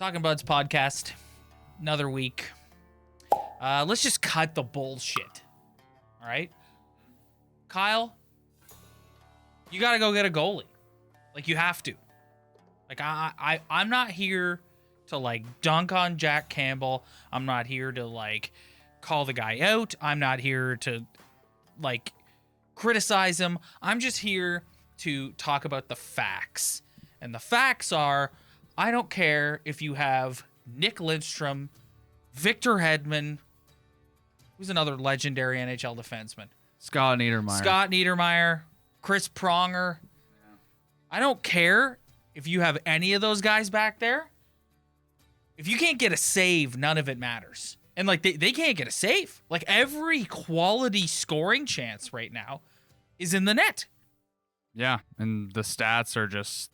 Talking Buds podcast, another week. Let's just cut the bullshit. All right, Kyle, you gotta go get a goalie. Like, you have to. Like, I'm not here to like dunk on Jack Campbell. I'm not here to like call the guy out. I'm not here to like criticize him. I'm just here to talk about the facts. And the facts are, I don't care if you have Nick Lidstrom, Victor Hedman, who's another legendary NHL defenseman? Scott Niedermayer. Chris Pronger. Yeah. I don't care if you have any of those guys back there. If you can't get a save, none of it matters. And like they can't get a save. Like, every quality scoring chance right now is in the net. Yeah, and the stats are just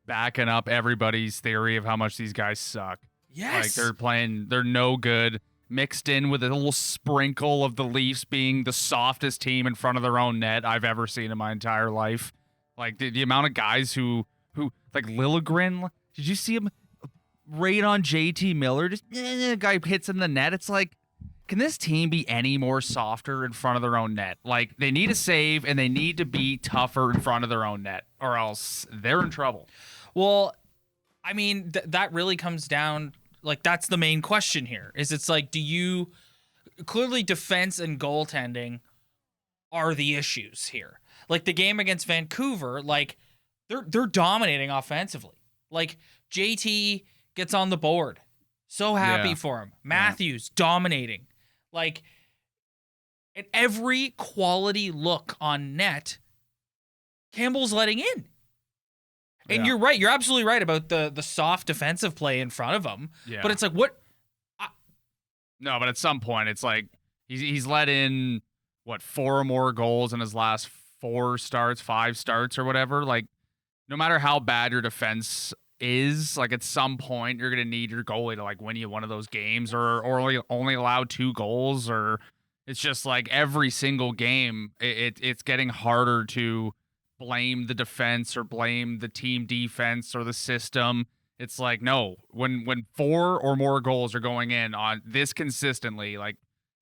backing up everybody's theory of how much these guys suck. Yes. Like, they're no good, mixed in with a little sprinkle of the Leafs being the softest team in front of their own net I've ever seen in my entire life. Like, the amount of guys who like Liljegren, did you see him right on JT Miller? Just guy hits in the net. It's like, can this team be any more softer in front of their own net? Like, they need a save and they need to be tougher in front of their own net, or else they're in trouble. Well, I mean, that really comes down, like, that's the main question here. It's like, clearly defense and goaltending are the issues here. Like, the game against Vancouver, like, they're dominating offensively. Like, JT gets on the board. So happy for him. Matthews dominating. Like, at every quality look on net, Campbell's letting in. And you're right. You're absolutely right about the soft defensive play in front of him. Yeah. But it's like, what? No, but at some point, it's like he's let in, 4 or more goals in his last 5 starts or whatever. Like, no matter how bad your defense is, like, at some point, you're going to need your goalie to like win you one of those games, or only allow 2 goals. Or it's just like every single game, it's getting harder to blame the defense or blame the team defense or the system. It's like, no, when 4 or more goals are going in on this consistently, like,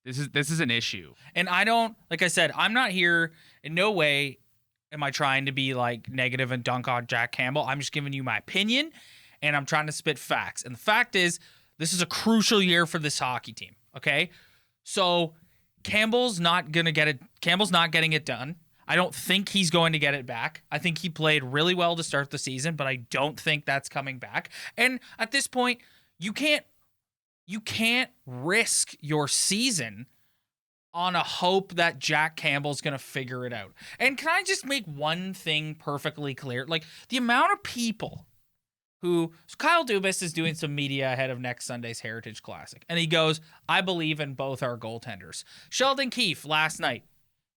this is an issue. And I don't, like I said, I'm not here in no way am I trying to be like negative and dunk on Jack Campbell. I'm just giving you my opinion, and I'm trying to spit facts. And the fact is, this is a crucial year for this hockey team. Okay, so Campbell's not getting it done. I don't think he's going to get it back. I think he played really well to start the season, but I don't think that's coming back. And at this point, you can't risk your season on a hope that Jack Campbell's going to figure it out. And can I just make one thing perfectly clear? Like, the amount of people so Kyle Dubas is doing some media ahead of next Sunday's Heritage Classic, and he goes, I believe in both our goaltenders. Sheldon Keefe last night,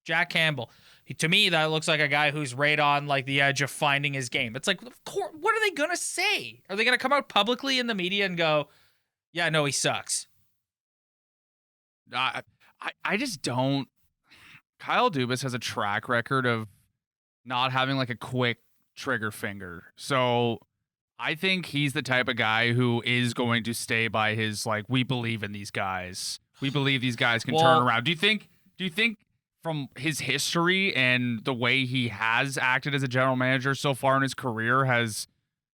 Jack Campbell. To me, that looks like a guy who's right on like the edge of finding his game. It's like, of course, what are they going to say? Are they going to come out publicly in the media and go, yeah, no, he sucks? I just don't. Kyle Dubas has a track record of not having like a quick trigger finger. So I think he's the type of guy who is going to stay by his, like, we believe in these guys. We believe these guys can turn around. Do you think from his history and the way he has acted as a general manager so far in his career has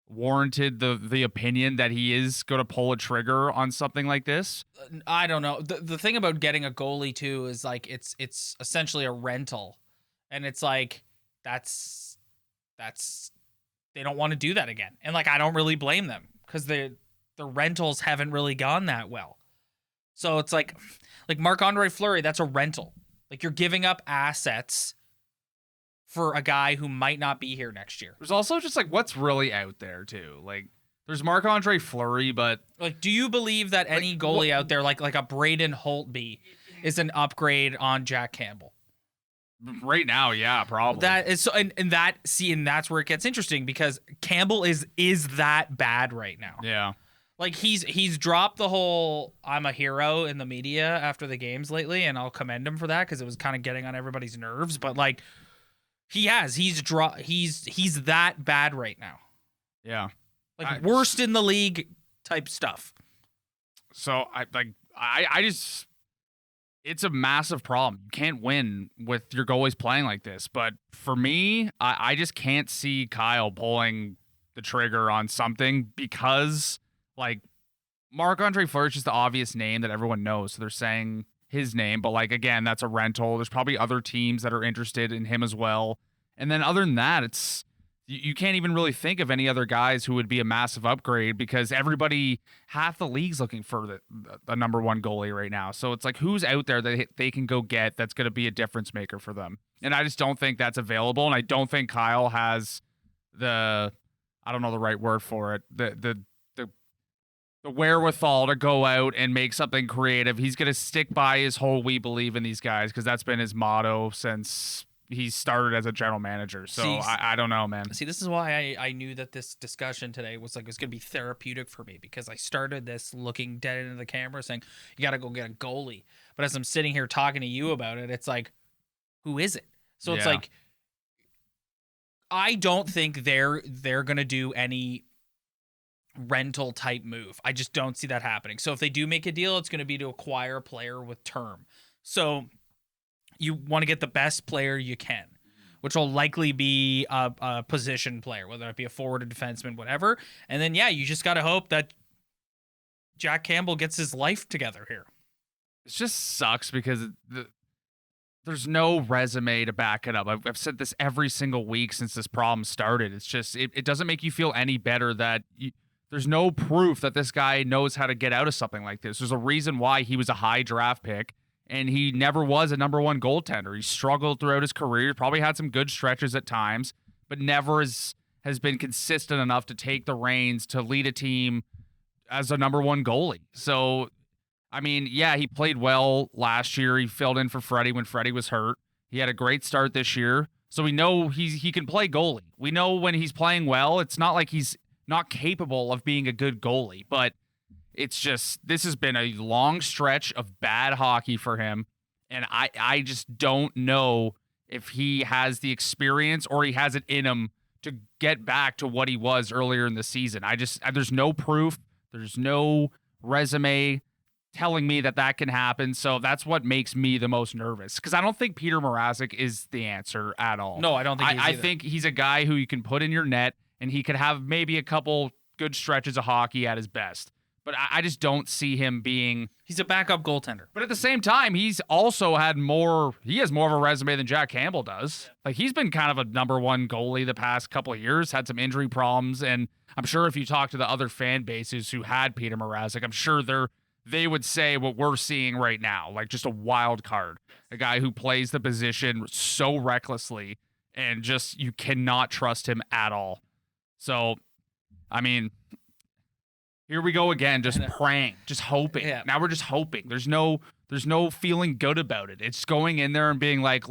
warranted the opinion that he is going to pull a trigger on something like this? I don't know. The thing about getting a goalie too is like it's essentially a rental, and it's like that's they don't want to do that again. And like, I don't really blame them, because the rentals haven't really gone that well. So it's like Marc-Andre Fleury, that's a rental. Like, you're giving up assets for a guy who might not be here next year. There's also just like what's really out there too. Like, there's Marc-Andre Fleury, but like, do you believe that any goalie out there, like a Braden Holtby, is an upgrade on Jack Campbell? Right now, yeah, probably. That is so, and that's where it gets interesting, because Campbell is that bad right now. Yeah. Like, he's dropped the whole I'm a hero in the media after the games lately, and I'll commend him for that, because it was kind of getting on everybody's nerves. But like, he's that bad right now. Yeah. Like, worst in the league type stuff. So I just, it's a massive problem. You can't win with your goalies playing like this. But for me, I just can't see Kyle pulling the trigger on something because, like, Marc-Andre Fleury is just the obvious name that everyone knows. So they're saying his name. But, like, again, that's a rental. There's probably other teams that are interested in him as well. And then other than that, it's, you can't even really think of any other guys who would be a massive upgrade because half the league's looking for the number one goalie right now. So it's like, who's out there that they can go get that's going to be a difference maker for them? And I just don't think that's available. And I don't think Kyle has I don't know the right word for it, the wherewithal to go out and make something creative. He's going to stick by his whole "we believe in these guys" because that's been his motto since he started as a general manager. So I don't know, man. See, this is why I knew that this discussion today was going to be therapeutic for me, because I started this looking dead into the camera saying, you got to go get a goalie. But as I'm sitting here talking to you about it, it's like, who is it? So it's like, I don't think they're going to do any rental type move. I just don't see that happening. So if they do make a deal, it's going to be to acquire a player with term. So you want to get the best player you can, which will likely be a position player, whether it be a forward, a defenseman, whatever. And then, you just got to hope that Jack Campbell gets his life together here. It just sucks because there's no resume to back it up. I've said this every single week since this problem started. It's just, it doesn't make you feel any better that there's no proof that this guy knows how to get out of something like this. There's a reason why he was a high draft pick. And he never was a number one goaltender. He struggled throughout his career, probably had some good stretches at times, but never has been consistent enough to take the reins to lead a team as a number one goalie. So, I mean, he played well last year. He filled in for Freddie when Freddie was hurt. He had a great start this year. So we know he can play goalie. We know when he's playing well, it's not like he's not capable of being a good goalie, but it's just, this has been a long stretch of bad hockey for him, and I just don't know if he has the experience or he has it in him to get back to what he was earlier in the season. There's no proof, there's no resume telling me that can happen, so that's what makes me the most nervous, because I don't think Peter Mrazek is the answer at all. No, I don't think I think he's a guy who you can put in your net, and he could have maybe a couple good stretches of hockey at his best. But I just don't see him being... He's a backup goaltender. But at the same time, he's also had he has more of a resume than Jack Campbell does. Like, he's been kind of a number one goalie the past couple of years, had some injury problems, and I'm sure if you talk to the other fan bases who had Peter Mrazek, I'm sure they would say what we're seeing right now, like just a wild card. A guy who plays the position so recklessly, and just, you cannot trust him at all. So, I mean... Here we go again, just praying, just hoping. Yeah. Now we're just hoping. There's no feeling good about it. It's going in there and being like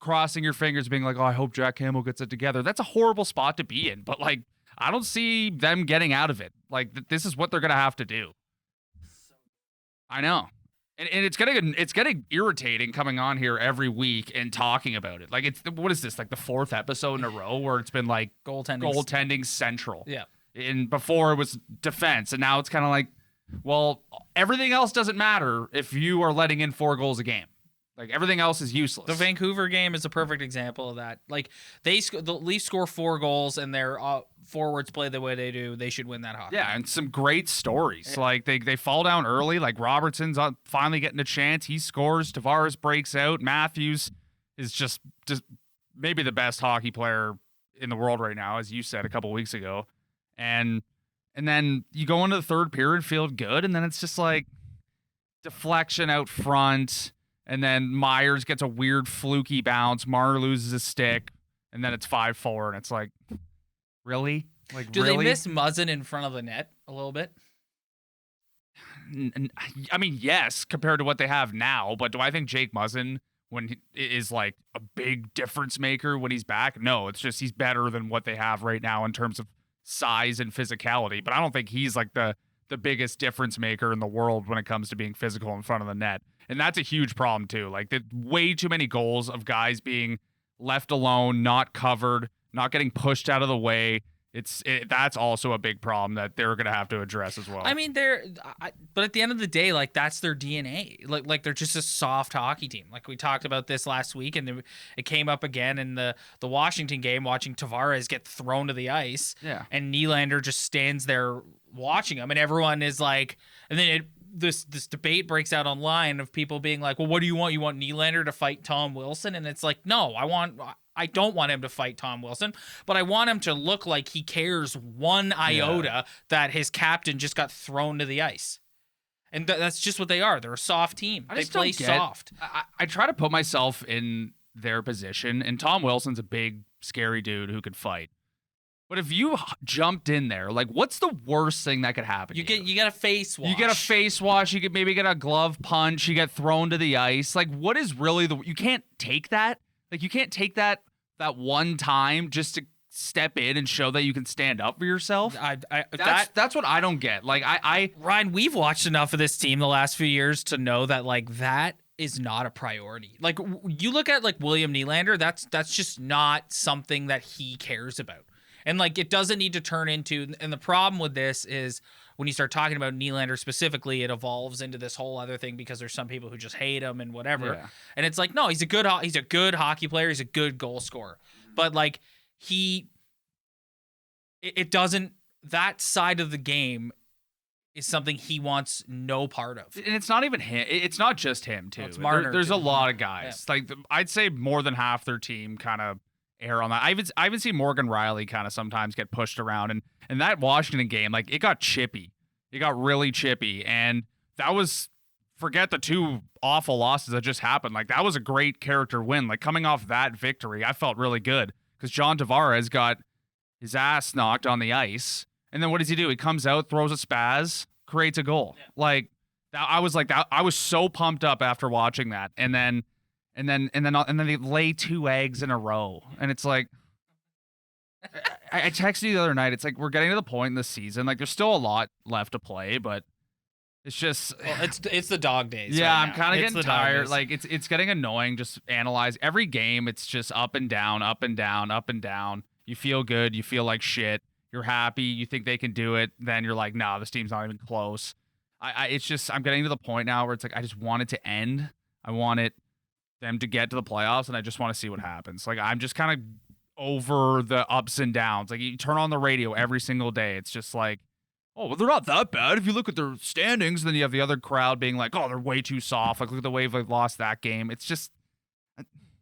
crossing your fingers, being like, oh, I hope Jack Campbell gets it together. That's a horrible spot to be in, but like, I don't see them getting out of it. Like, this is what they're gonna have to do. I know, and it's getting irritating coming on here every week and talking about it. Like, what is this, like the fourth episode in a row where it's been like goaltending central? Yeah. And before it was defense, and now it's kind of like, well, everything else doesn't matter if you are letting in 4 goals a game. Like, everything else is useless. The Vancouver game is a perfect example of that. Like, the Leafs score 4 goals and their forwards play the way they do. They should win that hockey. Yeah, and some great stories. Like, they fall down early. Like, Robertson's finally getting a chance. He scores. Tavares breaks out. Matthews is just maybe the best hockey player in the world right now, as you said a couple weeks ago. And then you go into the third period, feel good, and then it's just like deflection out front, and then Myers gets a weird fluky bounce, Marner loses a stick, and then it's 5-4, and it's like, really? Like, do really? they miss Muzzin in front of the net a little bit? I mean, yes, compared to what they have now, but do I think Jake Muzzin is like a big difference maker when he's back? No, it's just he's better than what they have right now in terms of size and physicality, but I don't think he's like the biggest difference maker in the world when it comes to being physical in front of the net. And that's a huge problem too. Like, way too many goals of guys being left alone, not covered, not getting pushed out of the way, that's also a big problem that they're going to have to address as well. I mean, but at the end of the day, like that's their DNA. Like they're just a soft hockey team. Like we talked about this last week, and it came up again in the Washington game, watching Tavares get thrown to the ice. Yeah. And Nylander just stands there watching him, and everyone is like, and then this debate breaks out online of people being like, well, what do you want? You want Nylander to fight Tom Wilson? And it's like, no, I don't want him to fight Tom Wilson, but I want him to look like he cares one iota that his captain just got thrown to the ice. And that's just what they are. They're a soft team. They play soft. I try to put myself in their position, and Tom Wilson's a big, scary dude who could fight. But if you jumped in there, like, what's the worst thing that could happen? You get a face wash. You get a face wash. You could maybe get a glove punch. You get thrown to the ice. Like, what is really you can't take that. Like, you can't take that one time just to step in and show that you can stand up for yourself. That's what I don't get. Like, Ryan, we've watched enough of this team the last few years to know that, like, that is not a priority. Like, you look at, like, William Nylander, that's just not something that he cares about. And, like, it doesn't need to turn into, and the problem with this is when you start talking about Nylander specifically, it evolves into this whole other thing because there's some people who just hate him and whatever. Yeah. And it's like, no, he's a good hockey player. He's a good goal scorer. But, like, it doesn't, that side of the game is something he wants no part of. And it's not even him. It's not just him, too. It's Marner, there's too. A lot of guys. Yeah. Like, I'd say more than half their team kind of air on that. I even see Morgan Riley kind of sometimes get pushed around, and that Washington game, like, it got chippy. It got really chippy, and that was, forget the two awful losses that just happened. Like, that was a great character win. Like, coming off that victory, I felt really good because John Tavares got his ass knocked on the ice, and then what does he do? He comes out, throws a spaz, creates a goal. Yeah. Like, I was so pumped up after watching that, and then they lay 2 eggs in a row. And it's like, I texted you the other night. It's like, we're getting to the point in the season. Like, there's still a lot left to play, but it's just, it's the dog days. Yeah. Right I'm kind of getting tired. Like, it's getting annoying. Just analyze every game. It's just up and down, up and down, up and down. You feel good. You feel like shit. You're happy. You think they can do it. Then you're like, nah, this team's not even close. It's just, I'm getting to the point now where it's like, I just want it to end. I want them to get to the playoffs, and I just want to see what happens. Like, I'm just kind of over the ups and downs. Like, you turn on the radio every single day, it's just like, oh, well, they're not that bad if you look at their standings. And then you have the other crowd being like, oh, they're way too soft. Like, look at the way they've lost that game. It's just,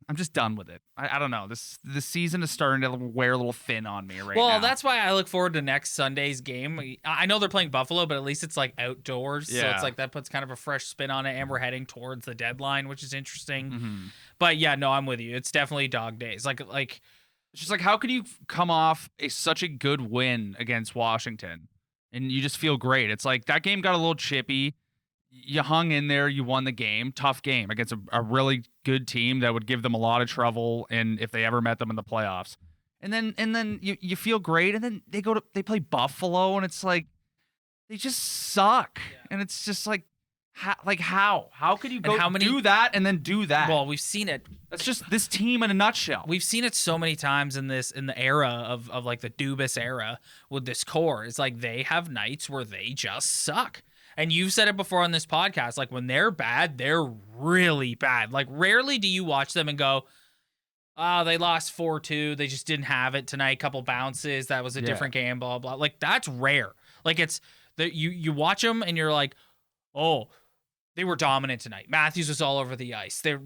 I'm just done with it. I don't know. This season is starting to wear a little thin on me right now. Well, that's why I look forward to next Sunday's game. I know they're playing Buffalo, but at least it's like outdoors. Yeah. So it's like that puts kind of a fresh spin on it, and we're heading towards the deadline, which is interesting. Mm-hmm. But yeah, no, I'm with you. It's definitely dog days. Like it's just like, how can you come off such a good win against Washington and you just feel great? It's like that game got a little chippy. You hung in there, you won the game. Tough game against a really good team that would give them a lot of trouble and if they ever met them in the playoffs. And then you feel great, and then they play Buffalo, and it's like they just suck. Yeah. And it's just like how could you do that and then do that? Well, we've seen it. That's just this team in a nutshell. We've seen it so many times in the era of like the Dubas era with this core. It's like they have nights where they just suck. And you've said it before on this podcast, like when they're bad, they're really bad. Like rarely do you watch them and go, oh, they lost 4-2. They just didn't have it tonight. Couple bounces. That was a different game, blah, blah. Like that's rare. Like it's that you watch them and you're like, oh, they were dominant tonight. Matthews was all over the ice. They're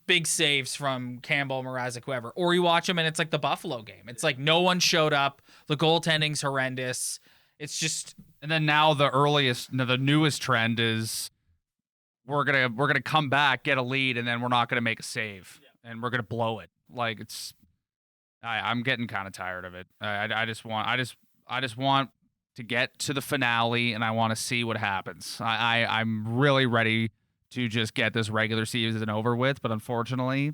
big saves from Campbell, Mrazek, whoever. Or you watch them and it's like the Buffalo game. It's like no one showed up. The goaltending's horrendous. It's just, and then now the newest trend is we're gonna come back, get a lead, and then we're not gonna make a save, and we're gonna blow it. Like it's, I'm getting kind of tired of it. I just want to get to the finale, and I want to see what happens. I'm really ready to just get this regular season over with, but unfortunately,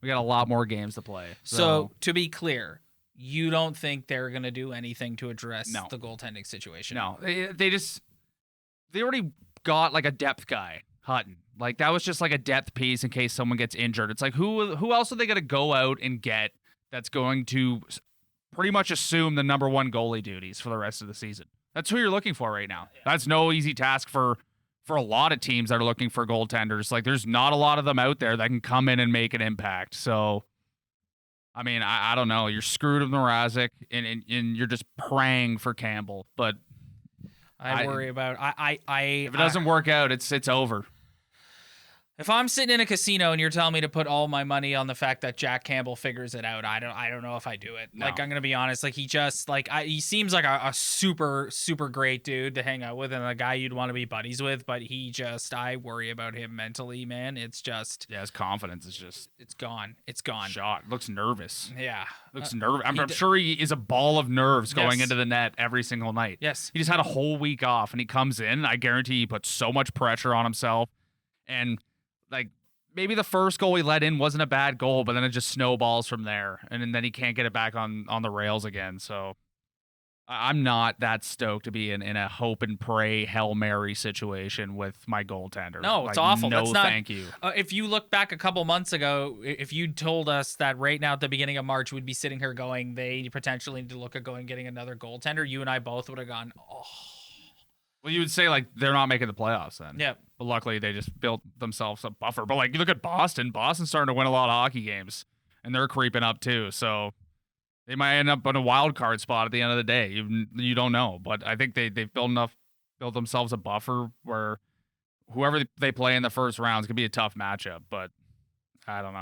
we got a lot more games to play. So to be clear, you don't think they're going to do anything to address the goaltending situation? No. They already got like a depth guy, Hutton. Like that was just like a depth piece in case someone gets injured. It's like who else are they going to go out and get that's going to pretty much assume the number one goalie duties for the rest of the season. That's who you're looking for right now. That's no easy task for a lot of teams that are looking for goaltenders. Like, there's not a lot of them out there that can come in and make an impact. So, I mean, I don't know. You're screwed with Mrazek, and you're just praying for Campbell. But I worry about if it doesn't work out, it's over. If I'm sitting in a casino and you're telling me to put all my money on the fact that Jack Campbell figures it out, I don't know if I do it. No. Like, I'm gonna be honest. Like, he seems like a super great dude to hang out with and a guy you'd want to be buddies with. But I worry about him mentally, man. It's just his confidence is just it's gone. It's gone. Shot. Looks nervous. Yeah, Looks nervous. I'm sure he is a ball of nerves going into the net every single night. Yes, he just had a whole week off, and he comes in. I guarantee he puts so much pressure on himself, and like, maybe the first goal he let in wasn't a bad goal, but then it just snowballs from there, and then he can't get it back on the rails again. So I'm not that stoked to be in a hope and pray Hail Mary situation with my goaltender. No, it's awful. No, That's not, thank you. If you look back a couple months ago, if you told us that right now at the beginning of March we'd be sitting here going, they potentially need to look at getting another goaltender, you and I both would have gone, oh. Well, you would say, like, they're not making the playoffs then. Yeah. But luckily, they just built themselves a buffer. But, like, you look at Boston. Boston's starting to win a lot of hockey games, and they're creeping up too. So they might end up in a wild card spot at the end of the day. You don't know. But I think they've built themselves a buffer where whoever they play in the first round is going to be a tough matchup. But I don't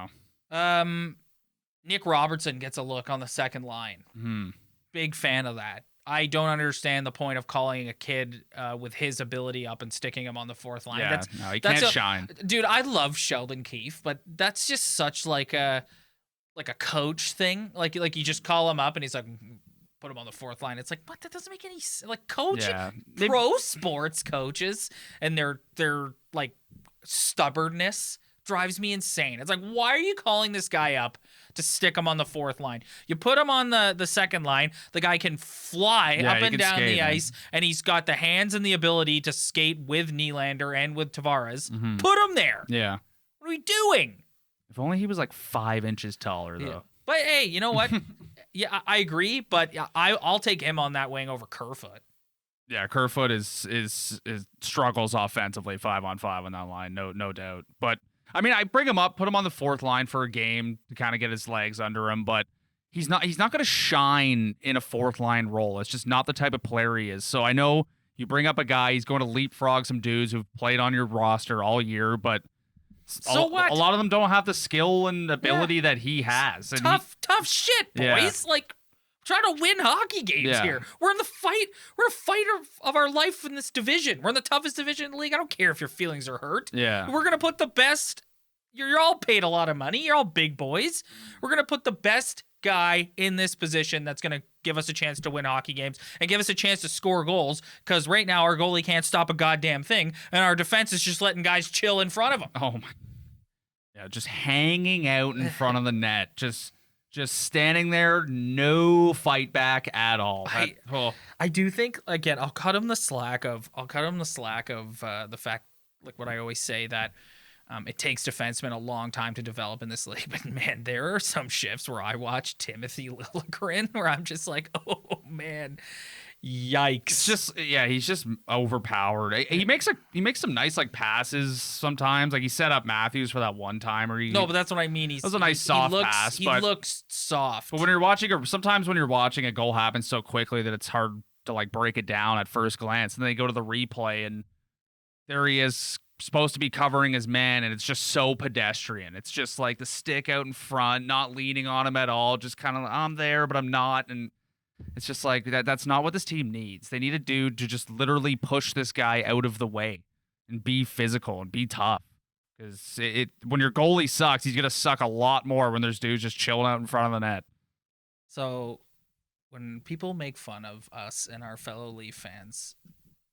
know. Nick Robertson gets a look on the second line. Big fan of that. I don't understand the point of calling a kid with his ability up and sticking him on the fourth line. Yeah, he can't shine. Dude, I love Sheldon Keefe, but that's just such like a coach thing. Like you just call him up and he's like, put him on the fourth line. It's like, what? That doesn't make any sense. Like, coaching, pro sports coaches and their like stubbornness drives me insane. It's like, why are you calling this guy up to stick him on the fourth line? You put him on the second line. The guy can fly up and down the ice, and he's got the hands and the ability to skate with Nylander and with Tavares. Put him there. Yeah. What are we doing? If only he was like 5 inches taller, though. Yeah. But hey, you know what? Yeah, I agree, but I'll take him on that wing over Kerfoot. Yeah, Kerfoot is struggles offensively 5-on-5 on that line, no doubt. But I mean, I bring him up, put him on the fourth line for a game to kind of get his legs under him, but he's not going to shine in a fourth line role. It's just not the type of player he is. So I know you bring up a guy, he's going to leapfrog some dudes who've played on your roster all year, but so what? A lot of them don't have the skill and ability that he has. And tough shit, boys. Yeah. Like, trying to win hockey games here. We're in the fight. We're in a fight of our life in this division. We're in the toughest division in the league. I don't care if your feelings are hurt. Yeah. We're gonna put the best. You're all paid a lot of money. You're all big boys. We're gonna put the best guy in this position that's gonna give us a chance to win hockey games and give us a chance to score goals. Because right now our goalie can't stop a goddamn thing, and our defense is just letting guys chill in front of him. Oh my. Yeah, just hanging out in front of the net. Just standing there, no fight back at all. I do think, again, I'll cut him the slack of the fact, like what I always say, that it takes defensemen a long time to develop in this league. But man, there are some shifts where I watch Timothy Liljegren where I'm just like, oh man, yikes. He's just overpowered. He makes some nice like passes sometimes. Like he set up Matthews for that one time. But that's what I mean. That was a nice soft pass. He looks soft. But when you're watching a goal happen so quickly that it's hard to like break it down at first glance, and then they go to the replay and there he is, supposed to be covering his man, and it's just so pedestrian. It's just like the stick out in front, not leaning on him at all, just kind of I'm there but I'm not, and it's just like that's not what this team needs. They need a dude to just literally push this guy out of the way and be physical and be tough. Because when your goalie sucks, he's going to suck a lot more when there's dudes just chilling out in front of the net. So when people make fun of us and our fellow Leaf fans,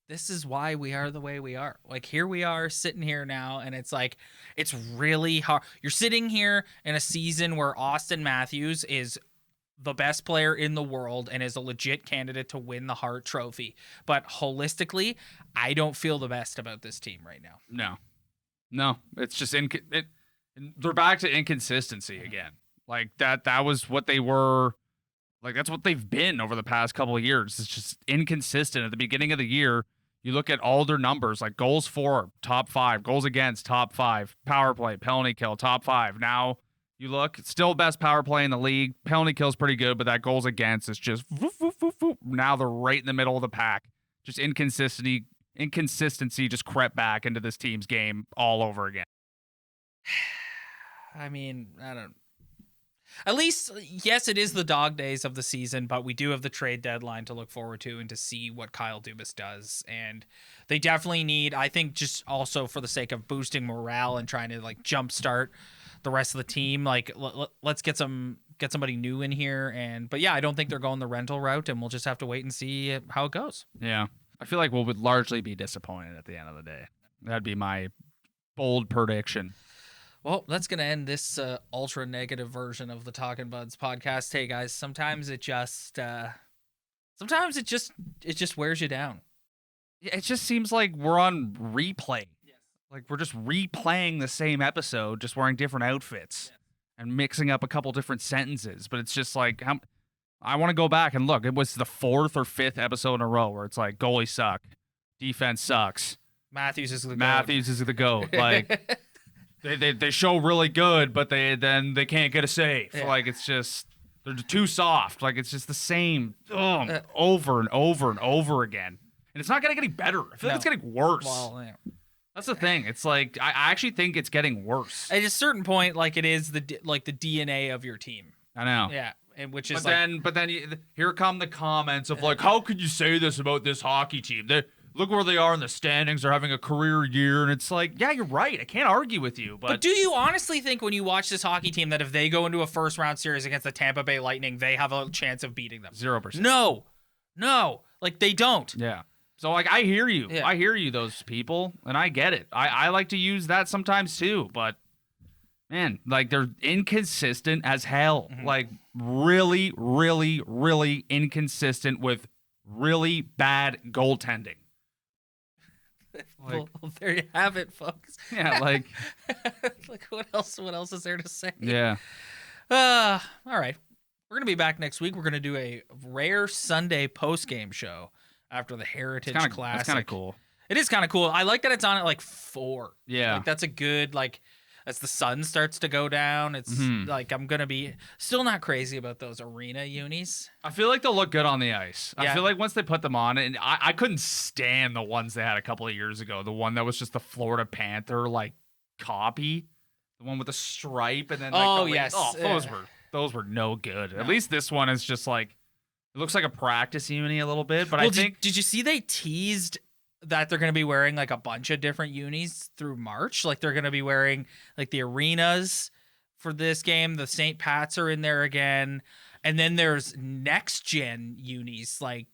this is why we are the way we are. Like, here we are sitting here now, and it's like, it's really hard. You're sitting here in a season where Austin Matthews is the best player in the world and is a legit candidate to win the Hart Trophy. But holistically, I don't feel the best about this team right now. No, it's just they're back to inconsistency again. Like that was what they were Like, that's what they've been over the past couple of years. It's just inconsistent. At the beginning of the year, you look at all their numbers, like goals for, top 5, goals against, top 5, power play, penalty kill, top 5. Now you look, still best power play in the league. Penalty kill's pretty good, but that goals against is just whoop, whoop, whoop, whoop. Now they're right in the middle of the pack. Just inconsistency just crept back into this team's game all over again. I mean, I don't. At least, yes, it is the dog days of the season, but we do have the trade deadline to look forward to and to see what Kyle Dubas does. And they definitely need, I think, just also for the sake of boosting morale and trying to like jumpstart the rest of the team, like let's get somebody new in here. But yeah, I don't think they're going the rental route, and we'll just have to wait and see how it goes. Yeah, I feel like we would largely be disappointed at the end of the day. That'd be my bold prediction. Well, that's going to end this ultra negative version of the Talking Buds podcast. Hey guys, sometimes it just wears you down. It just seems like we're on replay. Yes. Like we're just replaying the same episode, just wearing different outfits and mixing up a couple different sentences. But it's just like, I want to go back and look. It was the 4th or 5th episode in a row where it's like, goalie suck, defense sucks. Matthews is the GOAT. Like, they show really good, but they can't get a save. Yeah. Like, it's just, they're too soft. Like, it's just the same over and over and over again. And it's not getting any better. I feel like it's getting worse. Well, yeah. That's the thing. It's like, I actually think it's getting worse. At a certain point, like, it is the DNA of your team. I know. Yeah. And which is but then here come the comments of like, how could you say this about this hockey team? Look where they are in the standings. They're having a career year. And it's like, yeah, you're right. I can't argue with you. But do you honestly think when you watch this hockey team that if they go into a first-round series against the Tampa Bay Lightning, they have a chance of beating them? 0%. No. Like, they don't. Yeah. So, like, I hear you. Yeah. I hear you, those people. And I get it. I like to use that sometimes, too. But, man, like, they're inconsistent as hell. Mm-hmm. Like, really, really, really inconsistent with really bad goaltending. Well, there you have it, folks. Yeah, like, like what else is there to say? Yeah. All right. We're gonna be back next week. We're gonna do a rare Sunday post-game show after the Heritage Classic. That's kind of cool. It is kind of cool. I like that it's on at like 4. Yeah. Like, that's a good, like, as the sun starts to go down, it's like I'm going to be still not crazy about those arena unis. I feel like they'll look good on the ice. Yeah. I feel like once they put them on, and I couldn't stand the ones they had a couple of years ago. The one that was just the Florida Panther, like, copy. The one with the stripe and then like yes. Those were no good. No. At least this one is just like, it looks like a practice uni a little bit, but I think... Did you see they teased that they're going to be wearing like a bunch of different unis through March? Like, they're going to be wearing like the arenas for this game. The St. Pats are in there again. And then there's next gen unis like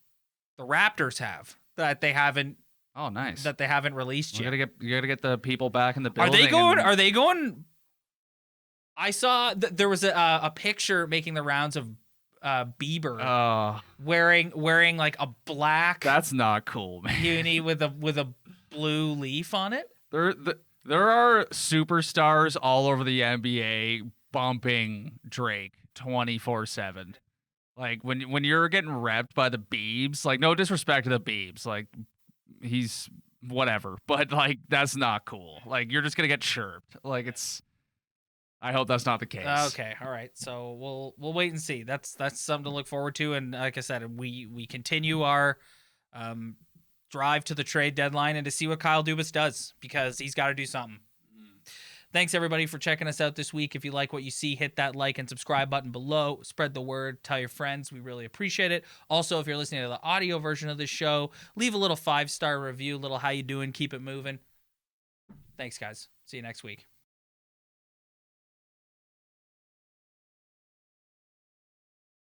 the Raptors have that they haven't. Oh, nice. That they haven't released yet. You gotta get the people back in the building. Are they going? I saw there was a picture making the rounds of Bieber wearing like a black. That's not cool, man. Uni with a blue leaf on it. There are superstars all over the NBA bumping Drake 24/7. Like when you're getting repped by the Biebs, like, no disrespect to the Biebs, like, he's whatever, but like, that's not cool. Like, you're just gonna get chirped. Like, I hope that's not the case. Okay, all right. So we'll wait and see. That's something to look forward to. And like I said, we continue our drive to the trade deadline and to see what Kyle Dubas does, because he's got to do something. Thanks everybody for checking us out this week. If you like what you see, hit that like and subscribe button below. Spread the word. Tell your friends. We really appreciate it. Also, if you're listening to the audio version of this show, leave a little 5-star review. Little how you doing? Keep it moving. Thanks, guys. See you next week.